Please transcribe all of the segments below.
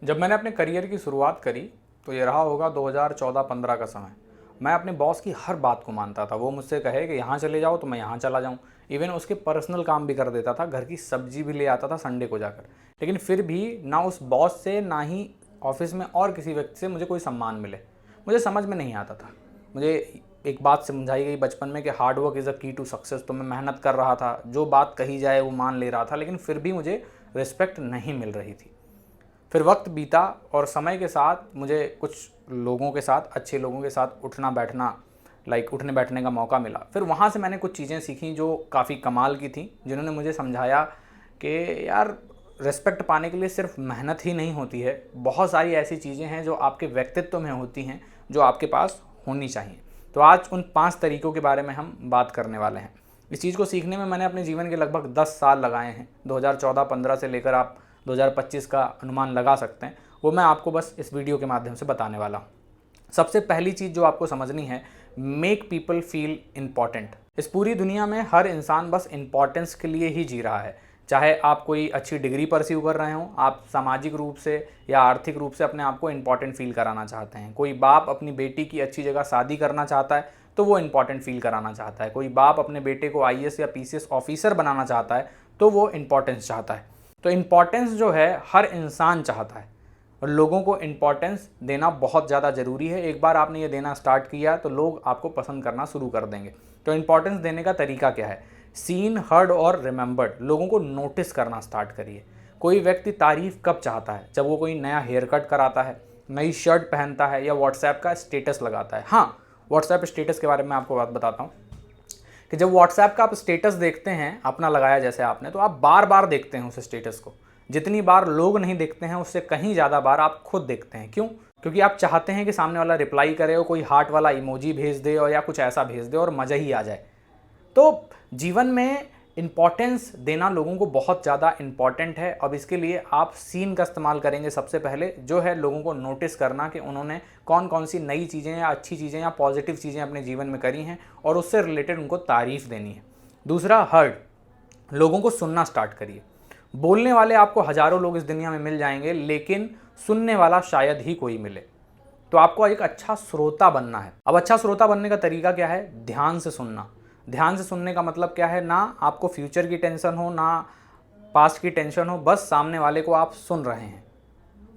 जब मैंने अपने करियर की शुरुआत करी तो ये रहा होगा 2014-15 का समय। मैं अपने बॉस की हर बात को मानता था। वो मुझसे कहे कि यहाँ चले जाओ तो मैं यहाँ चला जाऊँ। इवन उसके पर्सनल काम भी कर देता था, घर की सब्जी भी ले आता था संडे को जाकर। लेकिन फिर भी ना उस बॉस से ना ही ऑफिस में और किसी व्यक्ति से मुझे कोई सम्मान मिले। मुझे समझ में नहीं आता था। मुझे एक बात समझाई गई बचपन में कि हार्ड वर्क इज़ अ की टू सक्सेस। तो मैं मेहनत कर रहा था, जो बात कही जाए वो मान ले रहा था, लेकिन फिर भी मुझे रिस्पेक्ट नहीं मिल रही थी। फिर वक्त बीता और समय के साथ मुझे कुछ लोगों के साथ, अच्छे लोगों के साथ उठना बैठना, उठने बैठने का मौका मिला। फिर वहाँ से मैंने कुछ चीज़ें सीखी जो काफ़ी कमाल की थी, जिन्होंने मुझे समझाया कि यार रिस्पेक्ट पाने के लिए सिर्फ मेहनत ही नहीं होती है, बहुत सारी ऐसी चीज़ें हैं जो आपके व्यक्तित्व में होती हैं, जो आपके पास होनी चाहिए। तो आज उन 5 तरीक़ों के बारे में हम बात करने वाले हैं। इस चीज़ को सीखने में मैंने अपने जीवन के लगभग 10 साल लगाए हैं। 2014-15 से लेकर आप 2025 का अनुमान लगा सकते हैं, वो मैं आपको बस इस वीडियो के माध्यम से बताने वाला हूँ। सबसे पहली चीज़ जो आपको समझनी है, मेक पीपल फील इम्पॉर्टेंट। इस पूरी दुनिया में हर इंसान बस इम्पॉर्टेंस के लिए ही जी रहा है। चाहे आप कोई अच्छी डिग्री परस्यू कर रहे हों, आप सामाजिक रूप से या आर्थिक रूप से अपने आप को इम्पॉर्टेंट फील कराना चाहते हैं। कोई बाप अपनी बेटी की अच्छी जगह शादी करना चाहता है तो वो इम्पॉर्टेंट फील कराना चाहता है। कोई बाप अपने बेटे को आईएएस या पीसीएस ऑफिसर बनाना चाहता है तो वो इम्पॉर्टेंस चाहता है। तो इम्पॉर्टेंस जो है हर इंसान चाहता है और लोगों को इम्पॉर्टेंस देना बहुत ज़्यादा ज़रूरी है। एक बार आपने ये देना स्टार्ट किया तो लोग आपको पसंद करना शुरू कर देंगे। तो इम्पॉर्टेंस देने का तरीका क्या है? सीन, हर्ड और रिमेंबर्ड। लोगों को नोटिस करना स्टार्ट करिए। कोई व्यक्ति तारीफ कब चाहता है? जब वो कोई नया हेयर कट कराता है, नई शर्ट पहनता है या व्हाट्सएप का स्टेटस लगाता है। हाँ, व्हाट्सएप स्टेटस के बारे में आपको बात बताता हूँ कि जब व्हाट्सएप का आप स्टेटस देखते हैं, अपना लगाया जैसे आपने, तो आप बार बार देखते हैं उस स्टेटस को। जितनी बार लोग नहीं देखते हैं उससे कहीं ज़्यादा बार आप खुद देखते हैं। क्यों? क्योंकि आप चाहते हैं कि सामने वाला रिप्लाई करे और कोई हार्ट वाला इमोजी भेज दे और या कुछ ऐसा भेज दे और मज़ा ही आ जाए। तो जीवन में इम्पॉर्टेंस देना लोगों को बहुत ज़्यादा इम्पॉर्टेंट है। अब इसके लिए आप सीन का इस्तेमाल करेंगे। सबसे पहले जो है लोगों को नोटिस करना कि उन्होंने कौन कौन सी नई चीज़ें या अच्छी चीज़ें या पॉजिटिव चीज़ें अपने जीवन में करी हैं और उससे रिलेटेड उनको तारीफ़ देनी है। दूसरा, हर्ड। लोगों को सुनना स्टार्ट करिए। बोलने वाले आपको हज़ारों लोग इस दुनिया में मिल जाएंगे, लेकिन सुनने वाला शायद ही कोई मिले। तो आपको एक अच्छा श्रोता बनना है। अब अच्छा श्रोता बनने का तरीका क्या है? ध्यान से सुनना। ध्यान से सुनने का मतलब क्या है? ना आपको फ्यूचर की टेंशन हो, ना पास्ट की टेंशन हो, बस सामने वाले को आप सुन रहे हैं,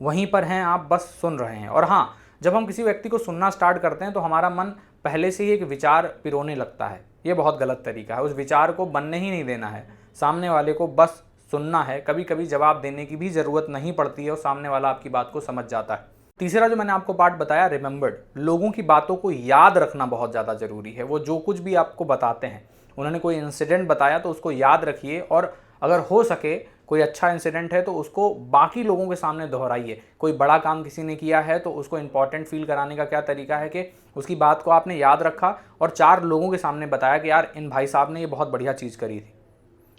वहीं पर हैं आप, बस सुन रहे हैं। और हाँ, जब हम किसी व्यक्ति को सुनना स्टार्ट करते हैं तो हमारा मन पहले से ही एक विचार पिरोने लगता है। ये बहुत गलत तरीका है। उस विचार को बनने ही नहीं देना है। सामने वाले को बस सुनना है। कभी कभी जवाब देने की भी ज़रूरत नहीं पड़ती है और सामने वाला आपकी बात को समझ जाता है। तीसरा जो मैंने आपको पार्ट बताया, रिमेंबर्ड। लोगों की बातों को याद रखना बहुत ज़्यादा ज़रूरी है। वो जो कुछ भी आपको बताते हैं, उन्होंने कोई इंसिडेंट बताया तो उसको याद रखिए और अगर हो सके कोई अच्छा इंसिडेंट है तो उसको बाकी लोगों के सामने दोहराइए। कोई बड़ा काम किसी ने किया है तो उसको इंपॉर्टेंट फील कराने का क्या तरीका है कि उसकी बात को आपने याद रखा और 4 लोगों के सामने बताया कि यार इन भाई साहब ने ये बहुत बढ़िया चीज़ करी थी।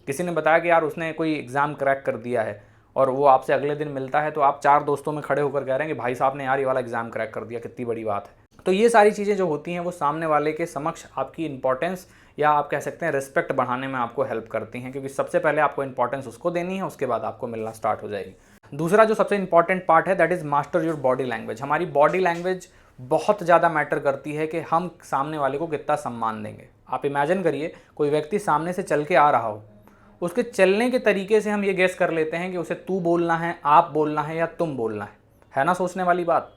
किसी ने बताया कि यार उसने कोई एग्ज़ाम क्रैक कर दिया है और वो आपसे अगले दिन मिलता है तो आप 4 दोस्तों में खड़े होकर कह रहे हैं कि भाई साहब ने यार ये वाला एग्ज़ाम क्रैक कर दिया, कितनी बड़ी बात है। तो ये सारी चीज़ें जो होती हैं वो सामने वाले के समक्ष आपकी इंपॉर्टेंस या आप कह सकते हैं रिस्पेक्ट बढ़ाने में आपको हेल्प करती हैं, क्योंकि सबसे पहले आपको इंपॉर्टेंस उसको देनी है, उसके बाद आपको मिलना स्टार्ट हो जाएगी। दूसरा जो सबसे इंपॉर्टेंट पार्ट है, that is master your body language. हमारी बॉडी लैंग्वेज बहुत ज़्यादा मैटर करती है कि हम सामने वाले को कितना सम्मान देंगे। आप इमेजिन करिए कोई व्यक्ति सामने से चल के आ रहा हो, उसके चलने के तरीके से हम ये गेस कर लेते हैं कि उसे तू बोलना है, आप बोलना है या तुम बोलना है ना? सोचने वाली बात।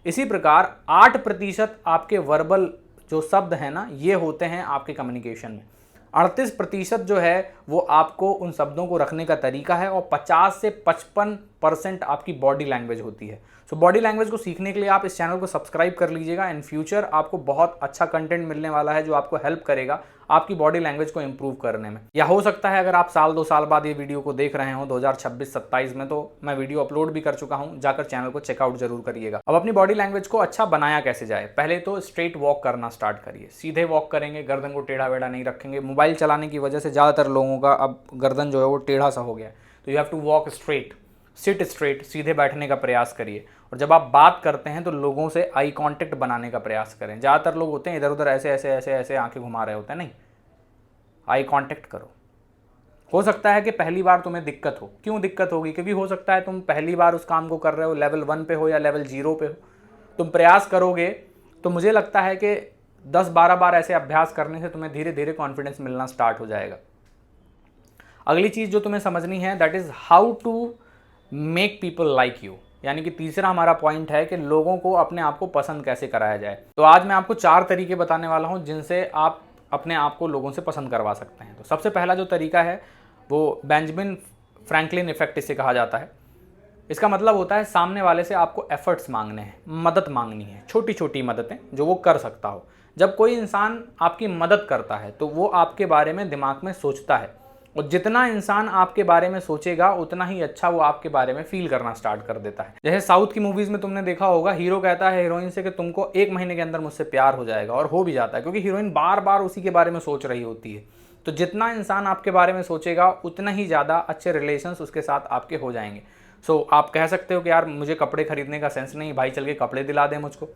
इसी प्रकार 8% आपके वर्बल जो शब्द हैं ना, ये होते हैं आपके कम्युनिकेशन में। 38% जो है वो आपको उन शब्दों को रखने का तरीका है और 50 से 55% आपकी बॉडी लैंग्वेज होती है। सो बॉडी लैंग्वेज को सीखने के लिए आप इस चैनल को सब्सक्राइब कर लीजिएगा। इन फ्यूचर आपको बहुत अच्छा कंटेंट मिलने वाला है जो आपको हेल्प करेगा आपकी बॉडी लैंग्वेज को इंप्रूव करने में। या हो सकता है अगर आप साल 2 साल बाद ये वीडियो को देख रहे हो 2026-27 में, तो मैं वीडियो अपलोड भी कर चुका हूँ, जाकर चैनल को चेकआउट जरूर करिएगा। अब अपनी बॉडी लैंग्वेज को अच्छा बनाया कैसे जाए? पहले तो स्ट्रेट वॉक करना स्टार्ट करिए। सीधे वॉक करेंगे, गर्दन को टेढ़ा वेढ़ा नहीं रखेंगे। मोबाइल चलाने की वजह से ज़्यादातर लोगों का अब गर्दन जो है वो टेढ़ा सा हो गया है। तो you have to walk straight, sit straight, सीधे बैठने का प्रयास करिए। और जब आप बात करते हैं तो लोगों से आई कांटेक्ट बनाने का प्रयास करें। ज़्यादातर लोग होते हैं इधर उधर ऐसे ऐसे ऐसे ऐसे आंखें घुमा रहे होते हैं, नहीं, आई कांटेक्ट करो। हो सकता है कि पहली बार तुम्हें दिक्कत हो। क्यों दिक्कत होगी? क्योंकि हो सकता है तुम पहली बार उस काम को कर रहे हो, लेवल 1 पे हो या लेवल 0 पे हो। तुम प्रयास करोगे तो मुझे लगता है कि 10-12 बार ऐसे अभ्यास करने से तुम्हें धीरे धीरे कॉन्फिडेंस मिलना स्टार्ट हो जाएगा। अगली चीज़ जो तुम्हें समझनी है, that is how to make people like you. यानी कि तीसरा हमारा पॉइंट है कि लोगों को अपने आप को पसंद कैसे कराया जाए। तो आज मैं आपको 4 तरीके बताने वाला हूं जिनसे आप अपने आप को लोगों से पसंद करवा सकते हैं। तो सबसे पहला जो तरीका है वो बेंजामिन फ्रैंकलिन इफेक्ट इसे कहा जाता है। इसका मतलब होता है सामने वाले से आपको एफर्ट्स मांगने हैं, मदद मांगनी है, छोटी छोटी मददें जो वो कर सकता हो। जब कोई इंसान आपकी मदद करता है तो वो आपके बारे में दिमाग में सोचता है, और जितना इंसान आपके बारे में सोचेगा उतना ही अच्छा वो आपके बारे में फील करना स्टार्ट कर देता है। जैसे साउथ की मूवीज़ में तुमने देखा होगा, हीरो कहता है हीरोइन से कि तुमको 1 महीने के अंदर मुझसे प्यार हो जाएगा, और हो भी जाता है, क्योंकि हीरोइन बार बार उसी के बारे में सोच रही होती है। तो जितना इंसान आपके बारे में सोचेगा उतना ही ज़्यादा अच्छे रिलेशंस उसके साथ आपके हो जाएंगे। आप कह सकते हो कि यार मुझे कपड़े खरीदने का सेंस नहीं, भाई चल के कपड़े दिला दे मुझको।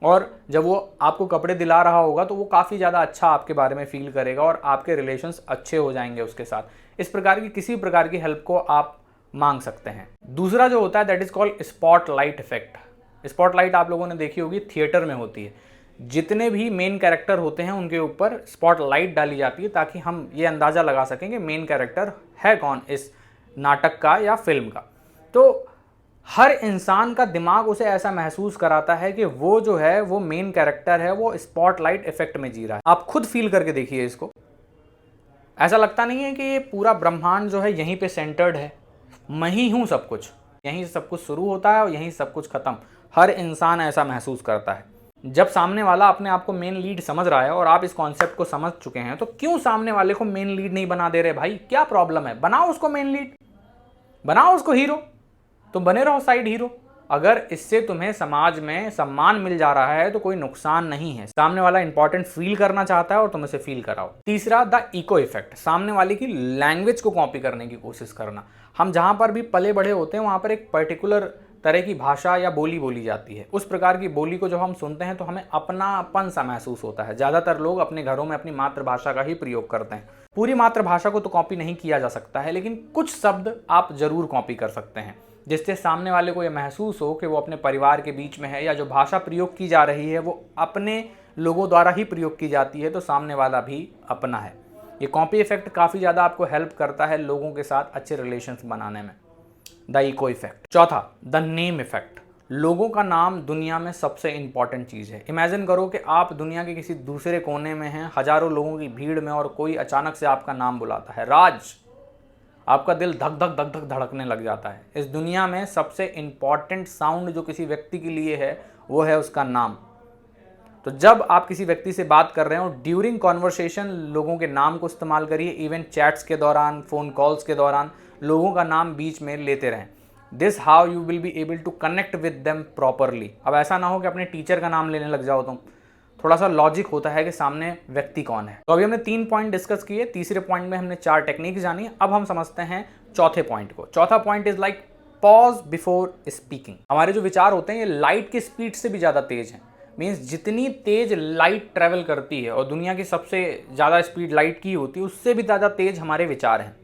और जब वो आपको कपड़े दिला रहा होगा तो वो काफ़ी ज़्यादा अच्छा आपके बारे में फील करेगा और आपके रिलेशंस अच्छे हो जाएंगे उसके साथ। इस प्रकार की किसी प्रकार की हेल्प को आप मांग सकते हैं। दूसरा जो होता है that is called spotlight effect. Spotlight आप लोगों ने देखी होगी, थिएटर में होती है। जितने भी मेन कैरेक्टर होते हैं उनके ऊपर स्पॉटलाइट डाली जाती है ताकि हम ये अंदाज़ा लगा सकें कि मेन कैरेक्टर है कौन इस नाटक का या फिल्म का। तो हर इंसान का दिमाग उसे ऐसा महसूस कराता है कि वो जो है वो मेन कैरेक्टर है, वो स्पॉटलाइट इफेक्ट में जी रहा है। आप खुद फील करके देखिए इसको। ऐसा लगता नहीं है कि ये पूरा ब्रह्मांड जो है यहीं पे सेंटर्ड है, मैं ही हूँ सब कुछ, यहीं से सब कुछ शुरू होता है और यहीं सब कुछ खत्म। हर इंसान ऐसा महसूस करता है। जब सामने वाला अपने आप को मेन लीड समझ रहा है और आप इस कॉन्सेप्ट को समझ चुके हैं, तो क्यों सामने वाले को मेन लीड नहीं बना दे रहे भाई? क्या प्रॉब्लम है? बनाओ उसको मेन लीड, बनाओ उसको हीरो, तुम बने रहो साइड हीरो। अगर इससे तुम्हें समाज में सम्मान मिल जा रहा है तो कोई नुकसान नहीं है। सामने वाला इंपॉर्टेंट फील करना चाहता है और तुम इसे फील कराओ। तीसरा, द इको इफेक्ट। सामने वाले की लैंग्वेज को कॉपी करने की कोशिश करना। हम जहां पर भी पले बड़े होते हैं वहां पर एक पर्टिकुलर तरह की भाषा या बोली बोली जाती है। उस प्रकार की बोली को जब हम सुनते हैं तो हमें अपनापन सा महसूस होता है। ज़्यादातर लोग अपने घरों में अपनी मातृभाषा का ही प्रयोग करते हैं। पूरी मातृभाषा को तो कॉपी नहीं किया जा सकता है, लेकिन कुछ शब्द आप जरूर कॉपी कर सकते हैं जिससे सामने वाले को यह महसूस हो कि वो अपने परिवार के बीच में है, या जो भाषा प्रयोग की जा रही है वो अपने लोगों द्वारा ही प्रयोग की जाती है, तो सामने वाला भी अपना है। ये कॉपी इफेक्ट काफ़ी ज़्यादा आपको हेल्प करता है लोगों के साथ अच्छे रिलेशंस बनाने में। The echo effect. चौथा, द नेम इफेक्ट। लोगों का नाम दुनिया में सबसे इंपॉर्टेंट चीज़ है। इमेजिन करो कि आप दुनिया के किसी दूसरे कोने में हैं, हजारों लोगों की भीड़ में, और कोई अचानक से आपका नाम बुलाता है, राज। आपका दिल धक धक धक धक धड़कने लग जाता है। इस दुनिया में सबसे इंपॉर्टेंट साउंड जो किसी व्यक्ति के लिए है वो है उसका नाम। तो जब आप किसी व्यक्ति से बात कर रहे हो, ड्यूरिंग कॉन्वर्सेशन लोगों के नाम को इस्तेमाल करिए। इवन चैट्स के दौरान, फ़ोन कॉल्स के दौरान लोगों का नाम बीच में लेते रहें। This how you will be able to connect with them properly. अब ऐसा ना हो कि अपने टीचर का नाम लेने लग जाओ तुम। थोड़ा सा लॉजिक होता है कि सामने व्यक्ति कौन है। तो अभी हमने 3 पॉइंट डिस्कस किए, तीसरे पॉइंट में हमने 4 टेक्निक जानी। अब हम समझते हैं चौथे पॉइंट को। चौथा point is like pause before speaking. हमारे जो विचार होते हैं ये लाइट की स्पीड से भी ज़्यादा तेज हैं। मीन्स जितनी तेज लाइट ट्रेवल करती है, और दुनिया की सबसे ज़्यादा स्पीड लाइट की होती है, उससे भी ज़्यादा तेज हमारे विचार हैं।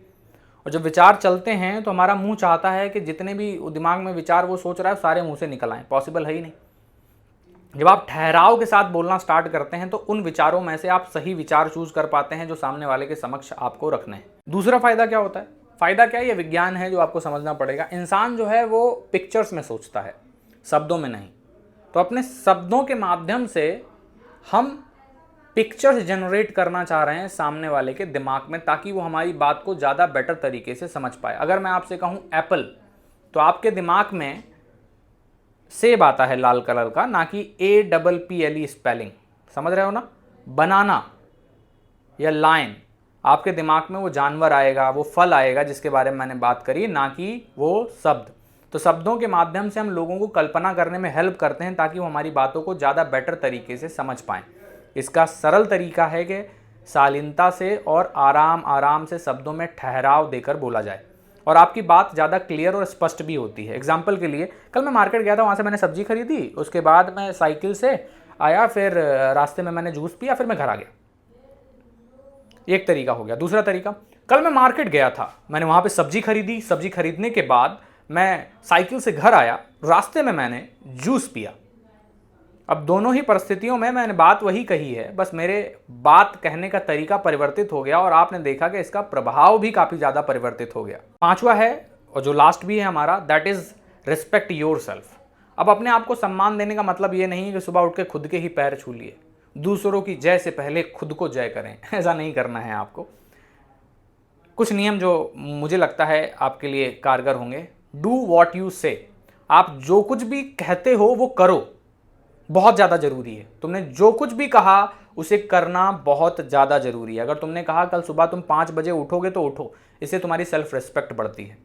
और जब विचार चलते हैं तो हमारा मुंह चाहता है कि जितने भी दिमाग में विचार वो सोच रहा है सारे मुंह से निकल आएँ। पॉसिबल है ही नहीं। जब आप ठहराव के साथ बोलना स्टार्ट करते हैं तो उन विचारों में से आप सही विचार चूज कर पाते हैं जो सामने वाले के समक्ष आपको रखने हैं। दूसरा फायदा क्या होता है? फायदा क्या है? ये विज्ञान है जो आपको समझना पड़ेगा। इंसान जो है वो पिक्चर्स में सोचता है, शब्दों में नहीं। तो अपने शब्दों के माध्यम से हम पिक्चर्स जनरेट करना चाह रहे हैं सामने वाले के दिमाग में, ताकि वो हमारी बात को ज़्यादा बेटर तरीके से समझ पाए। अगर मैं आपसे कहूँ एप्पल, तो आपके दिमाग में सेब आता है लाल कलर का, ना कि APPLE स्पेलिंग। समझ रहे हो ना? बनाना या लायन, आपके दिमाग में वो जानवर आएगा, वो फल आएगा जिसके बारे में मैंने बात करी, ना कि वो शब्द। तो शब्दों के माध्यम से हम लोगों को कल्पना करने में हेल्प करते हैं ताकि वो हमारी बातों को ज़्यादा बेटर तरीके से समझ पाएँ। इसका सरल तरीका है कि शालीनता से और आराम आराम से शब्दों में ठहराव देकर बोला जाए, और आपकी बात ज़्यादा क्लियर और स्पष्ट भी होती है। एग्जाम्पल के लिए, कल मैं मार्केट गया था, वहाँ से मैंने सब्जी खरीदी, उसके बाद मैं साइकिल से आया, फिर रास्ते में मैंने जूस पिया, फिर मैं घर आ गया। एक तरीका हो गया। दूसरा तरीका, कल मैं मार्केट गया था, मैंने वहाँ पे सब्जी खरीदी, सब्जी खरीदने के बाद मैं साइकिल से घर आया, रास्ते में मैंने जूस पिया। अब दोनों ही परिस्थितियों में मैंने बात वही कही है, बस मेरे बात कहने का तरीका परिवर्तित हो गया और आपने देखा कि इसका प्रभाव भी काफ़ी ज़्यादा परिवर्तित हो गया। पांचवा है और जो लास्ट भी है हमारा, that is respect your self. अब अपने आप को सम्मान देने का मतलब ये नहीं है कि सुबह उठ के खुद के ही पैर छू लिए, दूसरों की जय से पहले खुद को जय करें, ऐसा नहीं करना है आपको। कुछ नियम जो मुझे लगता है आपके लिए कारगर होंगे। डू वॉट यू से, आप जो कुछ भी कहते हो वो करो, बहुत ज़्यादा ज़रूरी है। तुमने जो कुछ भी कहा उसे करना बहुत ज़्यादा ज़रूरी है। अगर तुमने कहा कल सुबह तुम 5 बजे उठोगे तो उठो, इससे तुम्हारी सेल्फ रिस्पेक्ट बढ़ती है।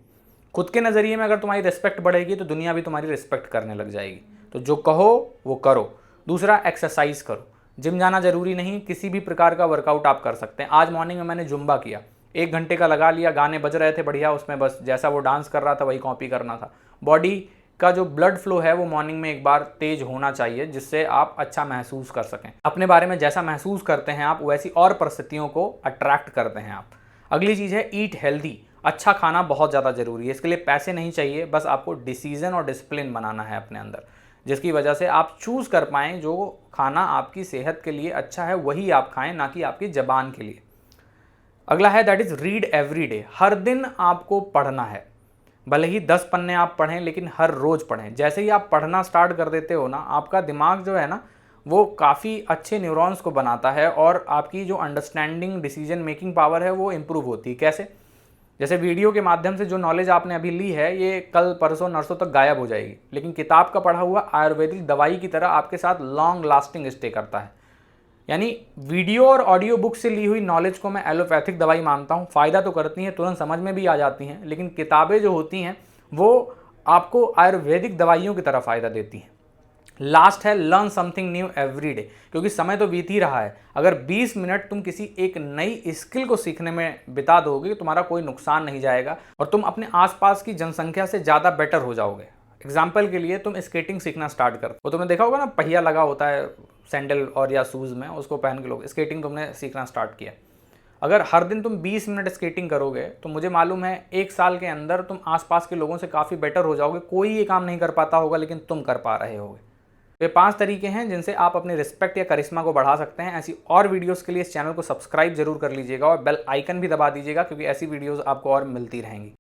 खुद के नज़रिए में अगर तुम्हारी रिस्पेक्ट बढ़ेगी तो दुनिया भी तुम्हारी रिस्पेक्ट करने लग जाएगी। तो जो कहो वो करो। दूसरा, एक्सरसाइज करो। जिम जाना ज़रूरी नहीं, किसी भी प्रकार का वर्कआउट आप कर सकते हैं। आज मॉर्निंग में मैंने जुम्बा किया, 1 घंटे का लगा लिया, गाने बज रहे थे बढ़िया, उसमें बस जैसा वो डांस कर रहा था वही कॉपी करना था। बॉडी का जो ब्लड फ्लो है वो मॉर्निंग में एक बार तेज होना चाहिए, जिससे आप अच्छा महसूस कर सकें। अपने बारे में जैसा महसूस करते हैं आप, वैसी और परिस्थितियों को अट्रैक्ट करते हैं आप। अगली चीज़ है ईट हेल्दी। अच्छा खाना बहुत ज़्यादा ज़रूरी है। इसके लिए पैसे नहीं चाहिए, बस आपको डिसीजन और डिसिप्लिन बनाना है अपने अंदर, जिसकी वजह से आप चूज़ कर पाएँ जो खाना आपकी सेहत के लिए अच्छा है वही आप खाएँ, ना कि आपकी ज़बान के लिए। अगला है that is read every day. हर दिन आपको पढ़ना है, भले ही 10 पन्ने आप पढ़ें, लेकिन हर रोज़ पढ़ें। जैसे ही आप पढ़ना स्टार्ट कर देते हो ना, आपका दिमाग जो है ना वो काफ़ी अच्छे न्यूरॉन्स को बनाता है और आपकी जो अंडरस्टैंडिंग डिसीजन मेकिंग पावर है वो इम्प्रूव होती है। कैसे? जैसे वीडियो के माध्यम से जो नॉलेज आपने अभी ली है ये कल परसों नरसों तक गायब हो जाएगी, लेकिन किताब का पढ़ा हुआ आयुर्वेदिक दवाई की तरह आपके साथ लॉन्ग लास्टिंग स्टे करता है। यानी वीडियो और ऑडियो बुक से ली हुई नॉलेज को मैं एलोपैथिक दवाई मानता हूँ। फ़ायदा तो करती हैं, तुरंत समझ में भी आ जाती हैं, लेकिन किताबें जो होती हैं वो आपको आयुर्वेदिक दवाइयों की तरह फ़ायदा देती हैं। लास्ट है learn something new every day, क्योंकि समय तो बीत ही रहा है। अगर 20 मिनट तुम किसी एक नई स्किल को सीखने में बिता दोगे तो तुम्हारा कोई नुकसान नहीं जाएगा और तुम अपने आसपास की जनसंख्या से ज़्यादा बेटर हो जाओगे। एग्जाम्पल के लिए तुम स्केटिंग सीखना स्टार्ट कर, वो तुमने देखा होगा ना, पहिया लगा होता है सैंडल और या शूज़ में, उसको पहन के लोग स्केटिंग तुमने सीखना स्टार्ट किया। अगर हर दिन तुम 20 मिनट स्केटिंग करोगे तो मुझे मालूम है 1 साल के अंदर तुम आसपास के लोगों से काफ़ी बेटर हो जाओगे। कोई ये काम नहीं कर पाता होगा लेकिन तुम कर पा रहे होगे। ये 5 तरीके हैं जिनसे आप अपने रिस्पेक्ट या करिश्मा को बढ़ा सकते हैं। ऐसी और वीडियोस के लिए इस चैनल को सब्सक्राइब जरूर कर लीजिएगा और बेल आइकन भी दबा दीजिएगा, क्योंकि ऐसी वीडियोस आपको और मिलती रहेंगी।